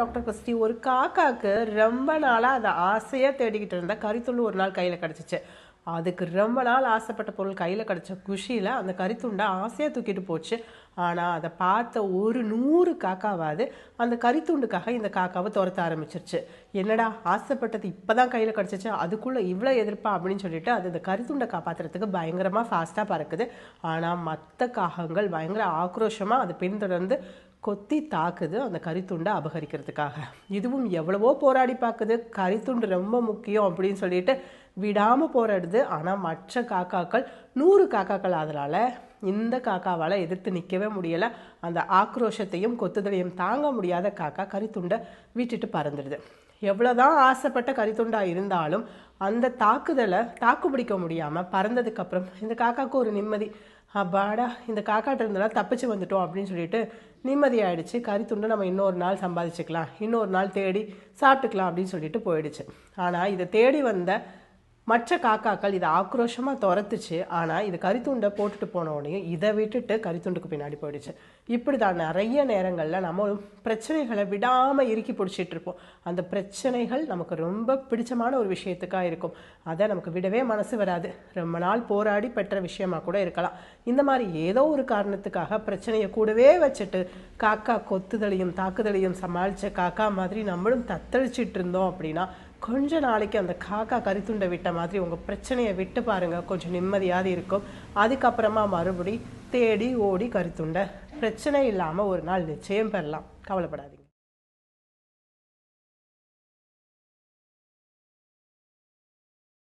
Doctor Christie, ஒரு காக்காக்கு ரொம்ப நாளா அதை ஆசையா தேடிக்கிட்டு இருந்த கரித்துண்டு ஒரு நாள் கையில கிடைச்சிச்சு. அதுக்கு ரொம்ப நாள் ஆசைப்பட்ட பொருள் கையில கிடைச்ச குஷியில அந்த கரித்துண்டை ஆசையா தூக்கிட்டு போச்சு. ஆனா அதை பார்த்த ஒரு 100 காக்காவாது அந்த கரித்துண்டுக்காக இந்த காக்காவை துரத்த ஆரம்பிச்சிருச்சு. என்னடா ஆசைப்பட்டது இப்பதான் கையில கிடைச்சிச்சு, அதுக்குள்ள இவ்வளவு எதிர்ப்பா அப்படின்னு சொல்லிட்டு அது இந்த கரித்துண்டை காப்பாத்துறதுக்கு பயங்கரமா ஃபாஸ்டா பறக்குது. ஆனா மற்ற காகங்கள் பயங்கர ஆக்ரோஷமா அது பின்தொடர்ந்து கொத்தி தாக்குது அந்த கரித்துண்டை அபகரிக்கிறதுக்காக. இதுவும் எவ்வளவோ போராடி பார்க்குது, கரித்துண்டு ரொம்ப முக்கியம் அப்படின்னு சொல்லிட்டு விடாம போராடுது. ஆனா மற்ற காக்காக்கள் 100 காக்காக்கள் ஆதலால இந்த காக்காவால் எதிர்த்து நிற்கவே முடியல. அந்த ஆக்ரோஷத்தையும் கொத்துதலையும் தாங்க முடியாத காக்கா கரித்துண்டை விட்டுட்டு பறந்துடுது. எவ்வளோதான் ஆசைப்பட்ட கரித்துண்டா இருந்தாலும் அந்த தாக்குதலை தாக்கு பிடிக்க முடியாம பறந்ததுக்கு அப்புறம் இந்த காக்காவுக்கு ஒரு நிம்மதி. அப்பாடா, இந்த காக்காட்ட இருந்தெல்லாம் தப்பிச்சு வந்துட்டோம் அப்படின்னு சொல்லிட்டு நிம்மதி ஆயிடுச்சு. கரித்துண்டை நம்ம இன்னொரு நாள் சம்பாதிச்சுக்கலாம், இன்னொரு நாள் தேடி சாப்பிட்டுக்கலாம் அப்படின்னு சொல்லிட்டு போயிடுச்சு. ஆனால் இதை தேடி வந்த மற்ற காக்காக்கள் இதை ஆக்ரோஷமாக துரத்துச்சு. ஆனால் இது கரித்துண்டை போட்டுட்டு போன உடனே இதை விட்டுட்டு கரித்துண்டுக்கு பின்னாடி போயிடுச்சு. இப்படி தான் நிறைய நேரங்களில் நம்ம பிரச்சனைகளை விடாமல் இறுக்கி பிடிச்சிட்டு இருப்போம். அந்த பிரச்சனைகள் நமக்கு ரொம்ப பிடிச்சமான ஒரு விஷயத்துக்காக இருக்கும். அதை நமக்கு விடவே மனசு வராது. ரொம்ப நாள் போராடி பெற்ற விஷயமா கூட இருக்கலாம். இந்த மாதிரி ஏதோ ஒரு காரணத்துக்காக பிரச்சனையை கூடவே வச்சுட்டு காக்கா கொத்துதலையும் தாக்குதலையும் சமாளித்த காக்கா மாதிரி நம்மளும் தத்தளிச்சிட்டு இருந்தோம் அப்படின்னா கொஞ்ச நாளைக்கு அந்த காக்கா கரித்துண்டை விட்ட மாதிரி உங்கள் பிரச்சனையை விட்டு பாருங்கள், கொஞ்சம் நிம்மதியாக இருக்கும். அதுக்கப்புறமா மறுபடி தேடி ஓடி கரித்துண்டை பிரச்சனை இல்லாமல் ஒரு நாள் நிச்சயம் பெறலாம். கவலைப்படாதீங்க.